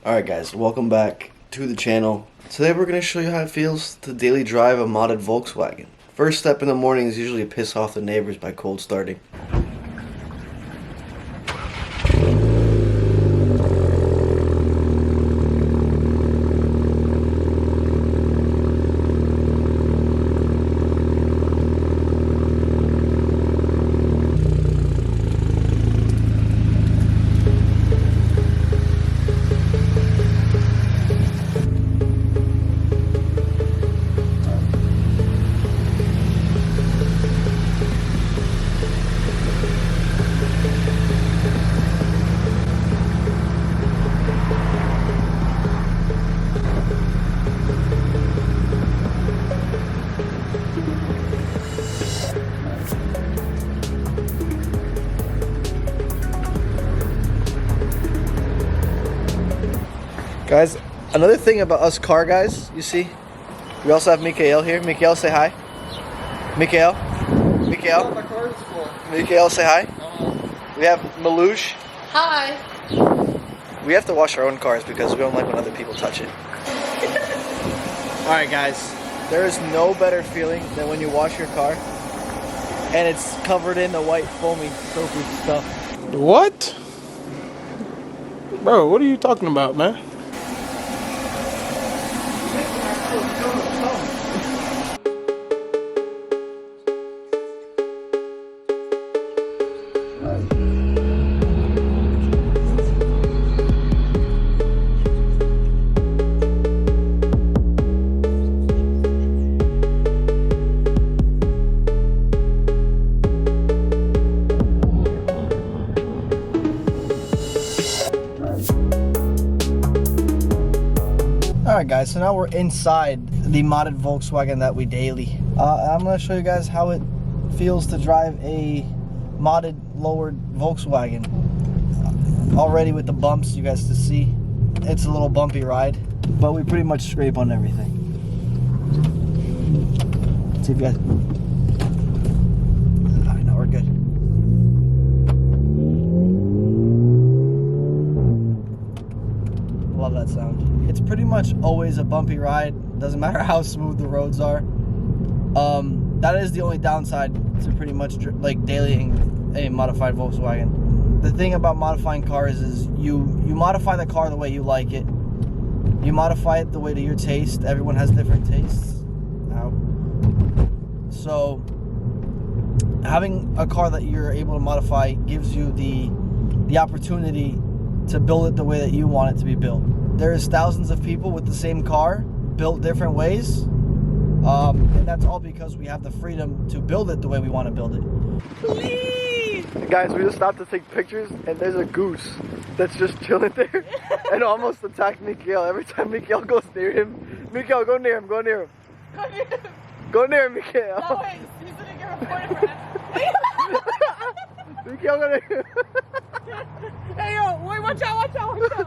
Alright guys, welcome back to the channel. Today we're going to show you how it feels to daily drive a modded Volkswagen. First step in the morning is usually to piss off the neighbors by cold starting. Guys, another thing about us car guys, you see, we also have Mikael here. Mikael, say hi. Mikael. Mikael. Mikael, say hi. We have Malouche. Hi. We have to wash our own cars because we don't like when other people touch it. Alright guys, there is no better feeling than when you wash your car and it's covered in the white foamy soapy stuff. What? Bro, what are you talking about, man? Alright guys, so now we're inside the modded Volkswagen that we daily. I'm going to show you guys how it feels to drive a modded lowered Volkswagen. Already with the bumps, you guys to see. It's a little bumpy ride, but we pretty much scrape on everything. Let's see if you guys... Alright, no, we're good. Love that sound. It's pretty much always a bumpy ride. Doesn't matter how smooth the roads are. That is the only downside to pretty much like dailying a modified Volkswagen. The thing about modifying cars is you modify the car the way you like it. You modify it the way to your taste. Everyone has different tastes. Ow. So having a car that you're able to modify gives you the opportunity to build it the way that you want it to be built. There's thousands of people with the same car built different ways, and that's all because we have the freedom to build it the way we want to build it. Please! Guys, we just stopped to take pictures, and there's a goose that's just chilling there and almost attacked Mikael. Every time Mikael goes near him, Mikael, go near him, go near him. Go near him. Go near him, Mikael. No, wait, he's gonna get reported for that. Mikael, go near him. Hey, yo, wait, watch out, watch out, watch out.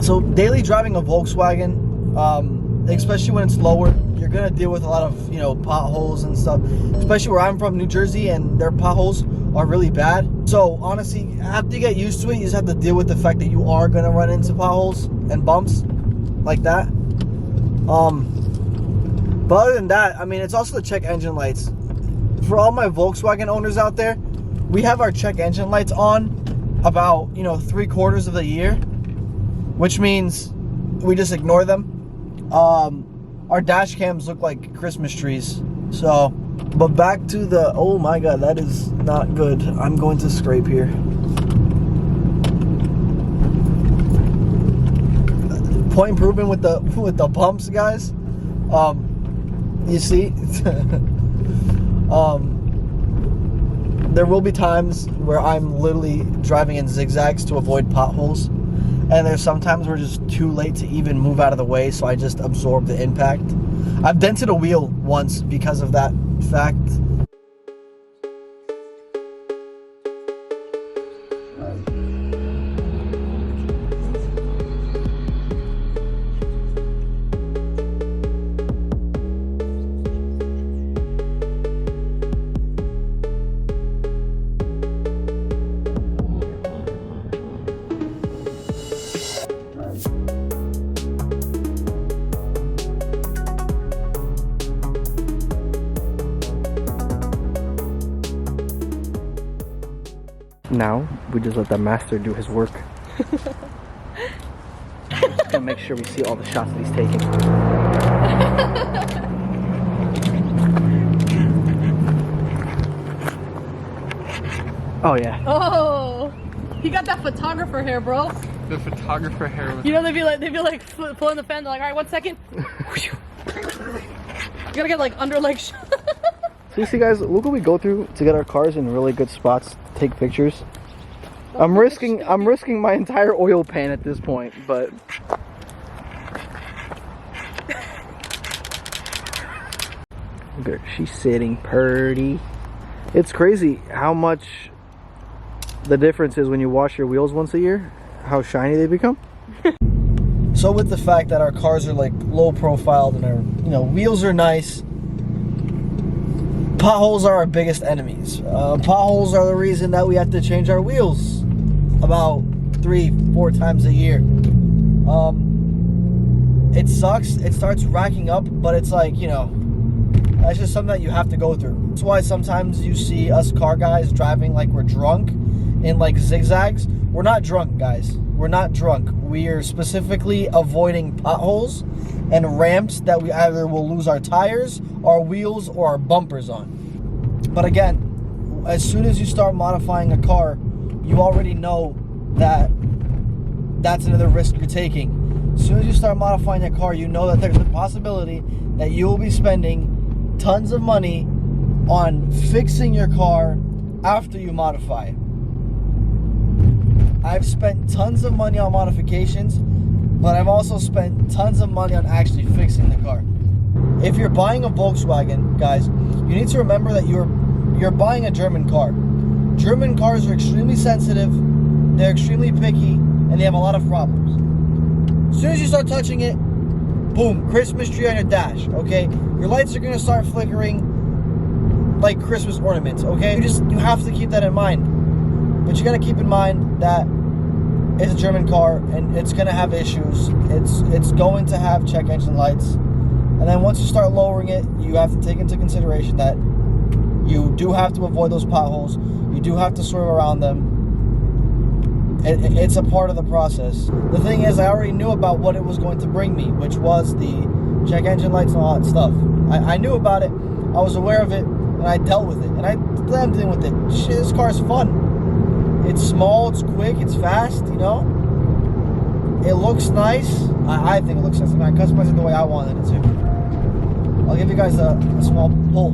So daily driving a Volkswagen, especially when it's lower, you're gonna deal with a lot of, you know, potholes and stuff. Especially where I'm from, New Jersey, and their potholes are really bad. So honestly, after you get used to it, you just have to deal with the fact that you are gonna run into potholes and bumps like that. But other than that, I mean, it's also the check engine lights. For all my Volkswagen owners out there, we have our check engine lights on about, you know, 3/4 of the year, which means we just ignore them. Our dash cams look like Christmas trees. So, but back to the, oh my god, that is not good. I'm going to scrape here. Point improvement with the bumps, guys. You see, there will be times where I'm literally driving in zigzags to avoid potholes, and there's sometimes we're just too late to even move out of the way, so I just absorb the impact. I've dented a wheel once because of that fact. Now, we just let the master do his work. Just gonna make sure we see all the shots that he's taking. Oh yeah. Oh, he got that photographer hair, bro. The photographer hair was... You know, they'd be like pulling the fan. They're like, all right, 1 second. You gotta get like under like. So you see, guys, look what we go through to get our cars in really good spots to take pictures. I'm risking my entire oil pan at this point, but look at her, she's sitting pretty. It's crazy how much the difference is when you wash your wheels once a year, how shiny they become. So with the fact that our cars are like low profiled and our wheels are nice, potholes are our biggest enemies. Potholes are the reason that we have to change our wheels about 3-4 times a year. It sucks. It starts racking up, but it's like, that's just something that you have to go through. That's why sometimes you see us car guys driving like we're drunk in like zigzags. We're not drunk, guys. We're not drunk. We are specifically avoiding potholes and ramps that we either will lose our tires, our wheels, or our bumpers on. But again, as soon as you start modifying a car, you already know that that's another risk you're taking. As soon as you start modifying a car, you know that there's a possibility that you will be spending tons of money on fixing your car after you modify it. I've spent tons of money on modifications, but I've also spent tons of money on actually fixing the car. If you're buying a Volkswagen, guys, you need to remember that you're buying a German car. German cars are extremely sensitive, they're extremely picky, and they have a lot of problems. As soon as you start touching it, boom, Christmas tree on your dash, okay? Your lights are gonna start flickering like Christmas ornaments, okay? You have to keep that in mind. But you gotta keep in mind that it's a German car and it's gonna have issues. It's going to have check engine lights. And then once you start lowering it, you have to take into consideration that you do have to avoid those potholes. You do have to swerve around them. It's a part of the process. The thing is, I already knew about what it was going to bring me, which was the check engine lights and all that stuff. I knew about it, I was aware of it, and I dealt with it. And I am dealing with it. Shit, this car's fun. It's small, it's quick, it's fast, It looks nice. I think it looks nice. I customized it the way I wanted it to. I'll give you guys a small pull.